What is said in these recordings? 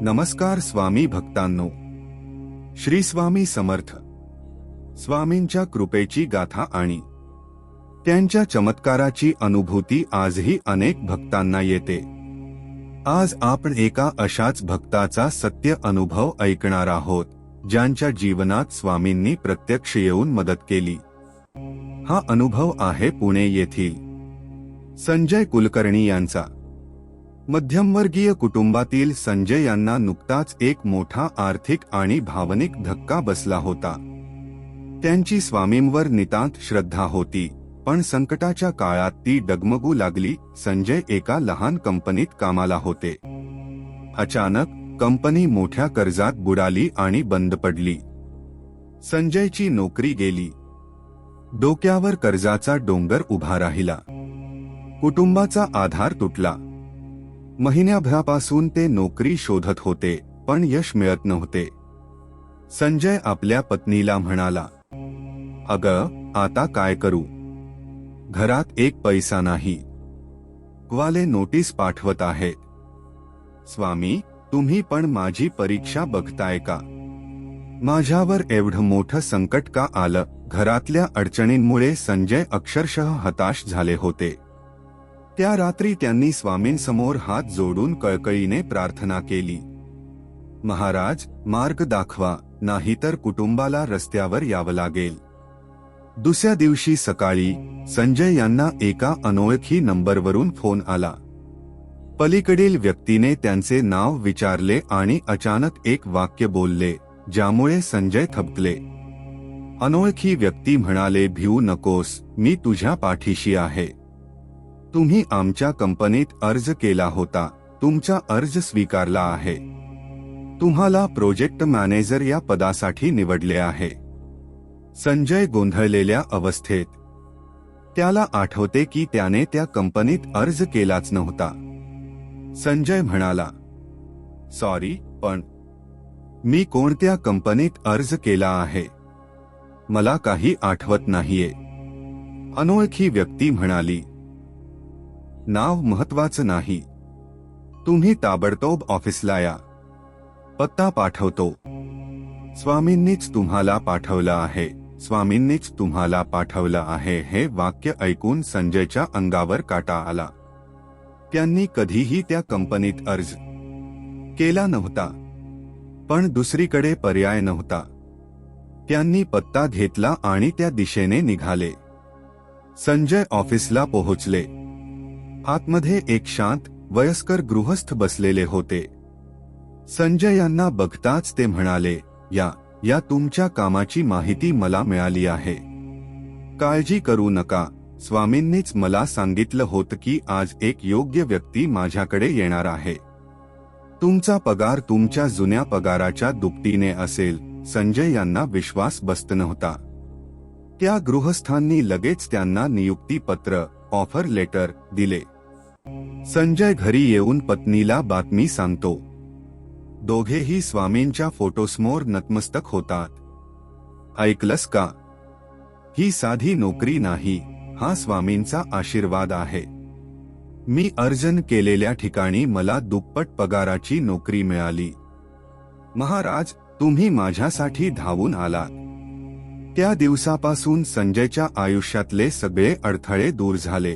नमस्कार स्वामी भक्तांनो. श्री स्वामी समर्थ. स्वामींच्या कृपेची गाथा आणि त्यांच्या चमत्काराची अनुभूती आजही अनेक भक्तांना येते. आज आपण एका अशाच भक्ताचा सत्य अनुभव ऐकणार आहोत, ज्यांच्या जीवनात स्वामींनी प्रत्यक्ष येऊन मदत केली. हा अनुभव आहे पुणे येथील संजय कुलकर्णी यांचा. मध्यमवर्गीय कुटुंबातील संजय यांना नुकताच एक मोठा आर्थिक आणि भावनिक धक्का बसला होता. त्यांची स्वामींवर नितांत श्रद्धा होती, पण संकटाच्या काळात ती डगमगू लागली. संजय एका लहान कंपनीत कामाला होते. अचानक कंपनी मोठ्या कर्जात बुडाली आणि बंद पडली. संजयची नोकरी गेली. डोक्यावर कर्जाचा डोंगर उभा राहिला. कुटुंबाचा आधार तुटला. महिन्याभरापासून ते नोकरी शोधत होते, पण यश मिळत नव्हते. संजय आपल्या पत्नीला म्हणाला, "अगं, आता काय करू? घरात एक पैसा नाही. वाले नोटीस पाठवत आहेत. स्वामी, तुम्ही पण माझी परीक्षा बघताय का? माझ्यावर एवढं मोठं संकट का आलं?" घरातल्या अडचणींमुळे संजय अक्षरशः हताश झाले होते. त्या रात्री त्यांनी स्वामींसमोर हात जोडून कळकळीने प्रार्थना केली, "महाराज, मार्ग दाखवा, नाहीतर कुटुंबाला रस्त्यावर यावं लागेल." दुसऱ्या दिवशी सकाळी संजय यांना एका अनोळखी नंबरवरून फोन आला. पलीकडील व्यक्तीने त्यांचे नाव विचारले आणि अचानक एक वाक्य बोलले, ज्यामुळे संजय थबकले. अनोळखी व्यक्ती म्हणाले, "भिवू नकोस, मी तुझ्या पाठीशी आहे. तुम्ही आमच्या कंपनीत अर्ज केला होता, तुमचा अर्ज स्वीकारला आहे. तुम्हाला प्रोजेक्ट मॅनेजर या पदासाठी निवडले आहे." संजय गोंधळलेल्या अवस्थेत. त्याला आठवते की त्याने त्या कंपनीत अर्ज केलाच नव्हता. संजय म्हणाला, "सॉरी, पण मी कोणत्या कंपनीत अर्ज केला आहे? मला काही आठवत नाहीये." अनोळखी व्यक्ती म्हणाली, "नाव महत्वाचं नाही. तुम्ही ताबडतोब ऑफिसला या. पत्ता पाठवतो. स्वामींनीच तुम्हाला पाठवलं आहे. स्वामींनीच तुम्हाला पाठवलं आहे." हे वाक्य ऐकून संजयच्या अंगावर काटा आला. त्यांनी कधीही त्या कंपनीत अर्ज केला नव्हता, पण दुसरीकडे पर्याय नव्हता. त्यांनी पत्ता घेतला आणि त्या दिशेने निघाले. संजय ऑफिसला पोहोचले. आतमध्ये एक शांत, वयस्कर गृहस्थ बसलेले होते. संजय यांना बघताच ते म्हणाले, या तुमच्या कामाची माहिती मला मिळाली आहे. काळजी करू नका. स्वामींनीच मला सांगितलं होतं की आज एक योग्य व्यक्ती माझ्याकडे येणार आहे. तुमचा पगार तुमच्या जुन्या पगाराच्या दुपटीने असेल." संजय यांना विश्वास बसत नव्हता. त्या गृहस्थांनी लगेच त्यांना नियुक्तीपत्र, ऑफर लेटर दिले. संजय घरी येऊन पत्नीला बातमी सांगतो. दोघेही स्वामींच्या फोटोसमोर नतमस्तक होतात. "ऐकलंस का? ही साधी नोकरी नाही, हा स्वामींचा आशीर्वाद आहे. मी अर्जन केलेल्या ठिकाणी मला दुप्पट पगाराची नोकरी मिळाली. महाराज, तुम्ही माझ्यासाठी धावून आलात." त्या दिवसापासून संजयच्या आयुष्यातले सगळे अडथळे दूर झाले.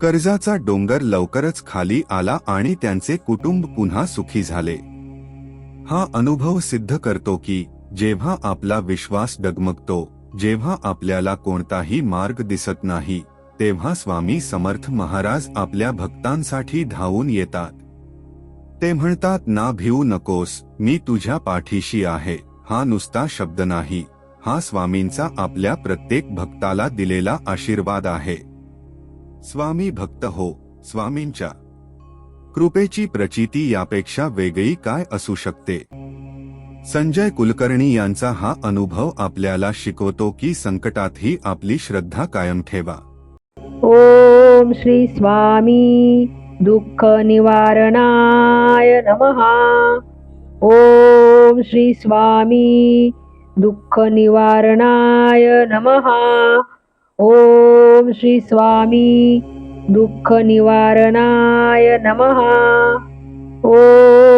कर्जाचा डोंगर लवकरच खाली आला आणि त्यांचे कुटुंब पुन्हा सुखी झाले. हा अनुभव सिद्ध करतो की जेव्हा आपला विश्वास डगमगतो, जेव्हा आपल्याला कोणताही मार्ग दिसत नाही, तेव्हा स्वामी समर्थ महाराज आपल्या भक्तांसाठी धावून येतात. ते म्हणतात, "ना भिवू नकोस, मी तुझ्या पाठीशी आहे." हा नुसता शब्द नाही, हा स्वामींचा आपल्या प्रत्येक भक्ताला दिलेला आशीर्वाद आहे. स्वामी भक्त हो. स्वामींच्या कृपेची प्रचिती यापेक्षा वेगळी काय असू शकते? संजय कुलकर्णी यांचा हा अनुभव आपल्याला शिकवतो की संकटातही आपली श्रद्धा कायम ठेवा. ओम श्री स्वामी दुःख निवारणाय नमः. ओम श्री स्वामी दुःख निवारणाय नमः. ओम श्री स्वामी दुःख निवारणाय नमः. ओम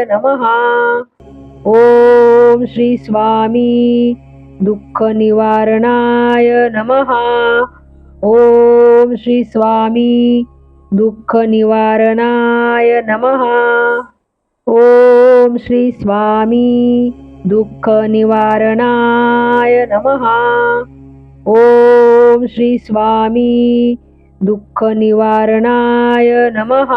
नमः. ओम श्री स्वामी दुःख निवारणाय नमः. ओम श्री स्वामी दुःख निवारणाय नमः. ओम श्री स्वामी दुःख निवारणाय नमः. ओम श्री स्वामी दुःख निवारणाय नमः.